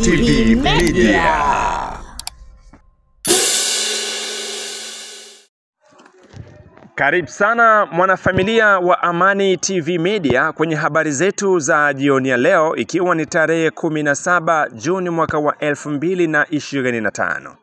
TV Media. Karibu sana mwanafamilia wa Amani TV Media kwenye habari zetu za jioni ya leo, ikiwa ni tarehe 17 Juni mwaka wa 2025.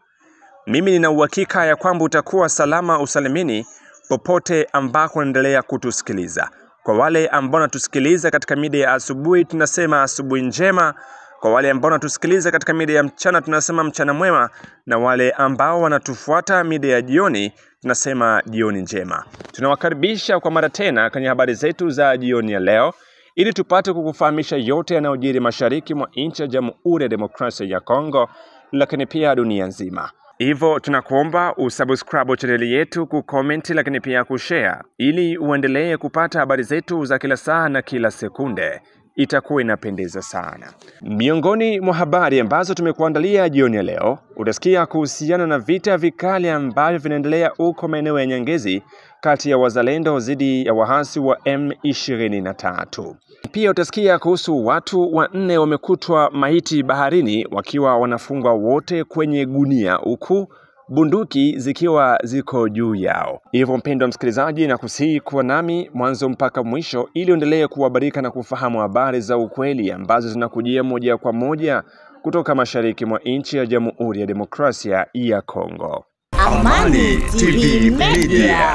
Mimi nina uhakika ya kwamba utakuwa salama usalimini popote ambako unaendelea kutusikiliza. Kwa wale ambao natusikiliza katika mida ya asubuhi, tunasema asubuhi njema. Kwa wale ambao natusikiliza katika mida ya mchana, tunasema mchana mwema. Na wale ambao wanatufuata mida ya jioni, tunasema jioni njema. Tunawakaribisha kwa mara tena kwenye habari zetu za jioni ya leo, ili tupate kukufahamisha yote yanayojiri mashariki mwa nchi ya Jamhuri ya Demokrasia ya Kongo, lakini pia dunia nzima. Hivyo tunakuomba usubscribe channel yetu, kucomment, lakini pia kushare, ili uendelee kupata habari zetu za kila saa na kila sekunde. Itakuwa inapendeza sana. Miongoni mwa habari ambazo tumekuandalia jioni ya leo, utasikia kuhusiana na vita vikali ambavyo vinaendelea huko maeneo ya Nyangezi kati ya wazalendo dhidi ya waasi wa M23. Pia utasikia kuhusu watu 4 wamekutwa maiti baharini wakiwa wanafungwa wote kwenye gunia, huku bunduki zikiwa ziko juu yao. Hivyo mpendwa msikilizaji, na kusihi kuwa nami mwanzo mpaka mwisho ili uendelee kuhabarika na kufahamu habari za ukweli ambazo zinakujia moja kwa moja kutoka mashariki mwa nchi ya Jamhuri ya Demokrasia ya Kongo. Amani TV Media.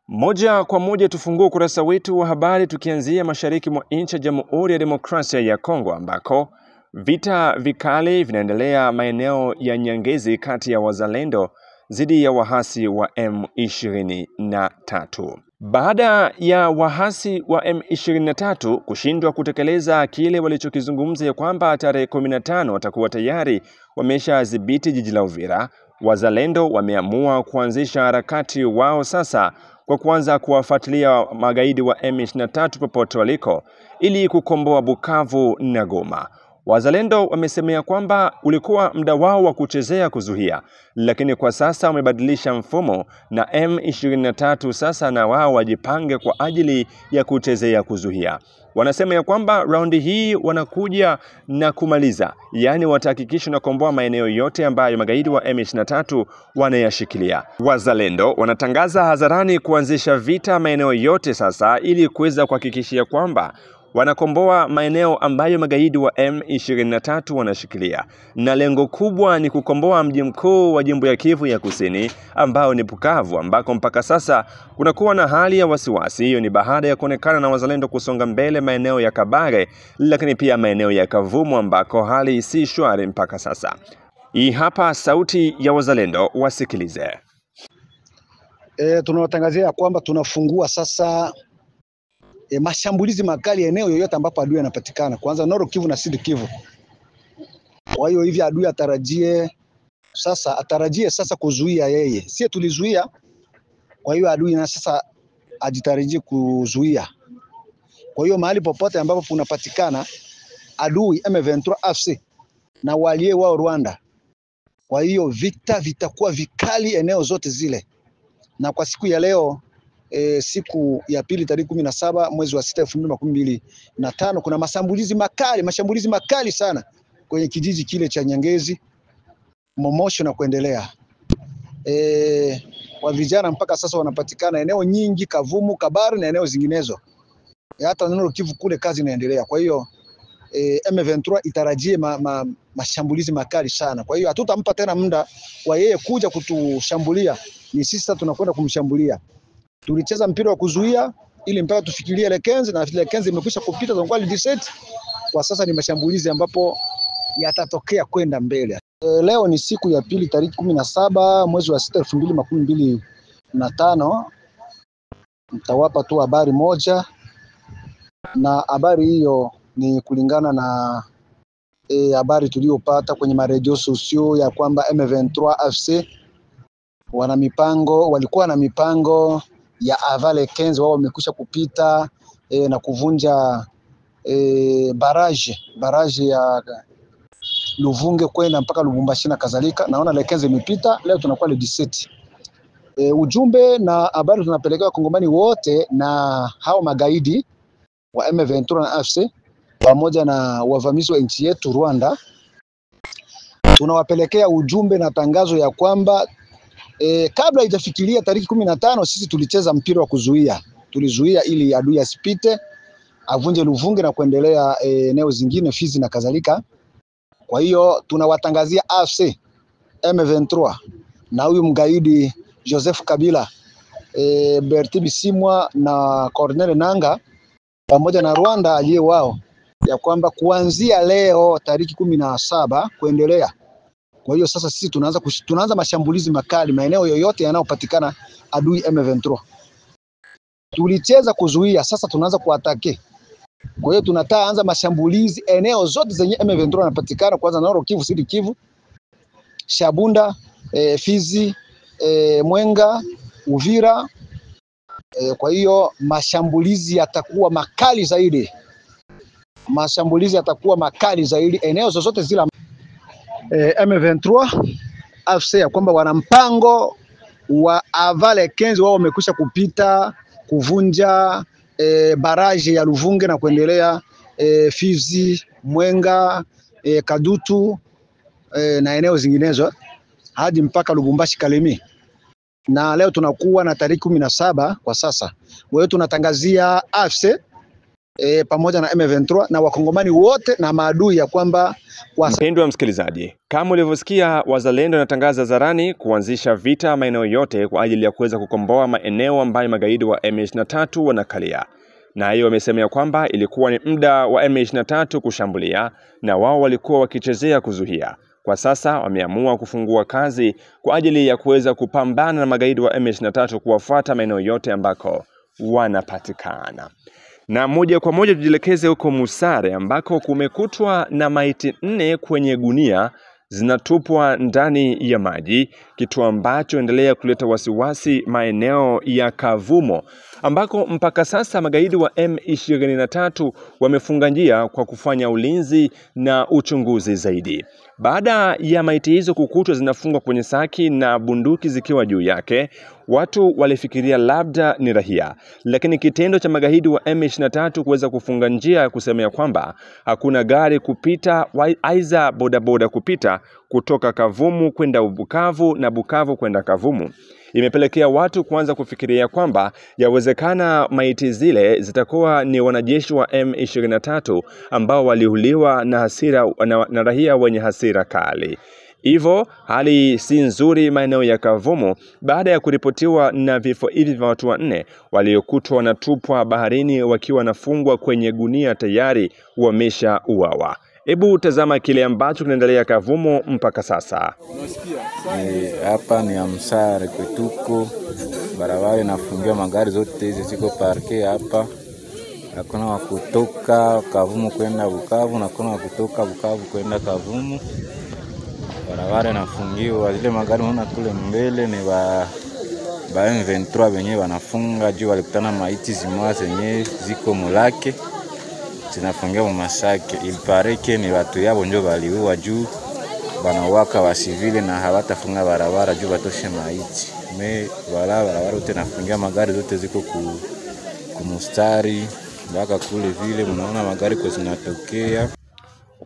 Moja kwa moja tufungue ukurasa wetu wa habari tukianzia mashariki mwa nchi ya Jamhuri ya Demokrasia ya Kongo, ambako vita vikali vinaendelea maeneo ya Nyangezi kati ya wazalendo dhidi ya wahasi wa M23. Baada ya wahasi wa M23 kushindwa kutekeleza kile walichokizungumza ya kwamba tarehe 15 watakuwa tayari wameshadhibiti jiji la Uvira, wazalendo wameamua kuanzisha harakati wao sasa kwa kuanza kuwafuatilia magaidi wa M23 popote waliko ili kukomboa Bukavu na Goma. Wazalendo wamesemea kwamba ulikuwa muda wao wa kuchezea kuzuia, lakini kwa sasa wamebadilisha mfumo na M23 sasa na wao wajipange kwa ajili ya kuchezea kuzuia. Wanasema ya kwamba raundi hii wanakuja na kumaliza, yani watahakikisha na kukomboa maeneo yote ambayo magaidi wa M23 wanayashikilia. Wazalendo wanatangaza hadharani kuanzisha vita maeneo yote sasa ili kuweza kuhakikishia kwamba wanakomboa maeneo ambayo magaidi wa M23 wanashikilia, na lengo kubwa ni kukomboa mji mkuu wa jimbo ya Kivu ya Kusini ambao ni Bukavu, ambako mpaka sasa kunakuwa na hali ya wasiwasi. Hiyo ni baada ya kuonekana na wazalendo kusonga mbele maeneo ya Kabare, lakini pia maeneo ya Kavumu ambako hali si shwari mpaka sasa. Hii hapa sauti ya wazalendo, wasikilize. Tunawatangazia kwamba tunafungua sasa mashambulizi makali eneo yoyote ambapo adui anapatikana, kwanza Nord Kivu na Sud Kivu. Kwa hiyo hivi adui atarajie sasa kuzuia yeye. Sisi tulizuia, kwa hiyo adui na sasa ajitarajie kuzuia. Kwa hiyo mahali popote ambapo kunapatikana adui M23 AFC na walie wao Rwanda, kwa hiyo vita vitakuwa vikali eneo zote zile. Na kwa siku ya leo siku ya pili tarehe 17 mwezi wa 6 2025, kuna mashambulizi makali sana kwenye kijiji kile cha Nyangezi, Momosho na kuendelea. Wa vijana mpaka sasa wanapatikana eneo nyingi, Kavumu, Kabare na eneo zinginezo. Hata Nord Kivu kule kazi inaendelea. Kwa hiyo M23 itarajie mashambulizi makali sana. Kwa hiyo hatutampa tena muda wa yeye kuja kutushambulia, ni sisi sasa tunakwenda kumshambulia. Tulicheza mpira wa kuzuia ili mpaka tufikirie Lekenzi, na Lekenzi imekwisha kupita kwa 17. Kwa sasa ni mashambulizi ambapo yatatokea kwenda mbele. Leo ni siku ya pili tarehe 17 mwezi wa 6 2025. Mtawapa tu habari moja, na habari hiyo ni kulingana na habari tuliyopata kwenye maredio sosio ya kwamba M23 AFC walikuwa na mipango ya avale Kenzi. Wao wamekwisha kupita na kuvunja baraji ya Luvunge kwenda mpaka Lubumbashi na kadhalika. Naona Lekenzi imepita, leo tunakuwa le 17. Ujumbe na habari tunapelekea Kongomani wote na hao magaidi wa M23 na AFC pamoja na wavamizi wa nchi yetu Rwanda tunawapelekea ujumbe na tangazo ya kwamba kabla haijafikiria tariki 15 sisi tulicheza mpira wa kuzuia. Tulizuia ili adui asipite, avunje Luvunge na kuendelea eneo zingine Fizi na kadhalika. Kwa hiyo tunawatangazia AFC M23 na huyu mgaidi Joseph Kabila, Berti Bisimwa na Corneille Nangaa pamoja na Rwanda aliye wao, ya kwamba kuanzia leo tariki 17 kuendelea. Kwa hiyo sasa sisi tunaanza mashambulizi makali maeneo yoyote yanayopatikana adui M23. Tulicheza kuzuia, sasa tunaanza kuatake. Kwa hiyo tunataanza mashambulizi eneo zote zenye M23 yanapatikana, kwanza Nord Kivu, Sud Kivu, Shabunda, Fizi, Mwenga, Uvira. Kwa hiyo mashambulizi yatakuwa makali zaidi. Eneo zote zile M23 AFC ya kwamba wana mpango wa avale 15 wao wamekwisha kupita kuvunja baraji ya Luvunge na kuendelea Fizi, Mwenga, Kadutu na eneo zinginezo hadi mpaka Lubumbashi, Kalemi. Na leo tunakuwa na tariki 17 kwa sasa. Kwa hiyo tunatangazia AFC pamoja na M23 na wakongomani wote na maadui ya kwamba mpendwa msikilizaji, kama ulivyosikia, wazalendo wanatangaza zarani kuanzisha vita maeneo yote kwa ajili ya kuweza kukomboa maeneo ambayo magaidi wa M23 wanakalia. Na hiyo wamesema kwamba ilikuwa ni muda wa M23 kushambulia na wao walikuwa wakichezea kuzuia. Kwa sasa wameamua kufungua kazi kwa ajili ya kuweza kupambana na magaidi wa M23 kuwafuata maeneo yote ambako wanapatikana. Na moja kwa moja tujielekeze huko Musare ambako kumekutwa na maiti 4 kwenye gunia zinatupwa ndani ya maji, kitu ambacho endelea kuleta wasiwasi maeneo ya Kavumo ambako mpaka sasa magaidi wa M23 wamefunga njia kwa kufanya ulinzi na uchunguzi zaidi. Baada ya maiti hizo kukutwa zinafungwa kwenye saki na bunduki zikiwa juu yake, watu walifikiria labda ni raia, lakini kitendo cha magaidi wa M23 kuweza kufunga njia kusemea kwamba hakuna gari kupita, aiza bodaboda kupita kutoka Kavumu kwenda Bukavu na Bukavu kwenda Kavumu, imepelekea watu kuanza kufikiria kwamba yawezekana maiti zile zitakuwa ni wanajeshi wa M23 ambao waliuliwa na hasira na raia wenye hasira kali. Hivyo hali si nzuri maeneo ya Kavumu baada ya kuripotiwa na vifo hivi vya watu 4 waliokutwa wanatupwa baharini wakiwa nafungwa kwenye gunia tayari wameshauawa. Hebu tazama kile ambacho kinaendelea Kavumu mpaka sasa. Hapa ni Musare kwetuko, barabara inafungiwa, magari zote hizi ziko parke hapa. Hakuna wa kutoka Kavumu kwenda Bukavu na hakuna wa kutoka Bukavu kwenda Kavumu. Barabara inafungiwa, zile magari unaona kule mbele ni ba M23 wenyewe wanafunga juu walikutana maiti zimoja zenyewe ziko mulake zinafungia mu masake. Ilpareke ni watu yabo ndio waliua juu wanawaka wa civile na hawatafunga barabara juu watoshe maiti. Barabara yote nafungia, magari zote ziko ku mustari mpaka kule vile mnaona magari kwa zinatokea.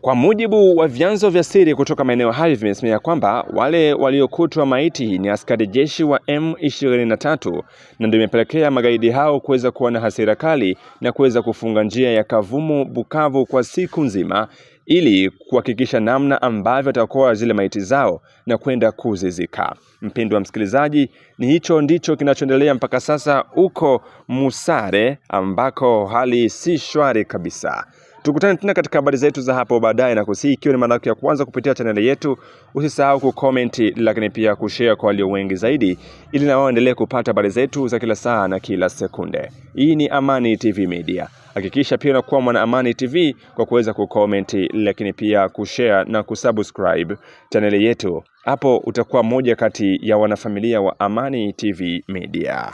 Kwa mujibu wa vyanzo vya siri kutoka maeneo hayo vimesema kwamba wale waliokutwa maiti ni askari jeshi wa M23 na ndio imepelekea magaidi hao kuweza kuwa na hasira kali na kuweza kufunga njia ya Kavumu Bukavu kwa siku nzima ili kuhakikisha namna ambavyo watakoa zile maiti zao na kwenda kuzizika. Mpendwa msikilizaji, ni hicho ndicho kinachoendelea mpaka sasa uko Musare ambako hali si shwari kabisa. Tukutane tena katika habari zetu za hapo baadaye, na kusihi ikiwa ni mara yako ya kwanza kupitia channel yetu, usisahau kucomment lakini pia kushare kwa walio wengi zaidi ili na wao endelee kupata habari zetu za kila saa na kila sekunde. Hii ni Amani TV Media. Hakikisha pia unakuwa mwana Amani TV kwa kuweza kucomment lakini pia kushare na kusubscribe channel yetu. Hapo utakuwa mmoja kati ya wanafamilia wa Amani TV Media.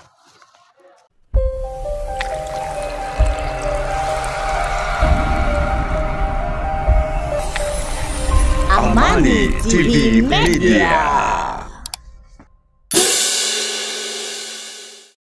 Amani TV Media.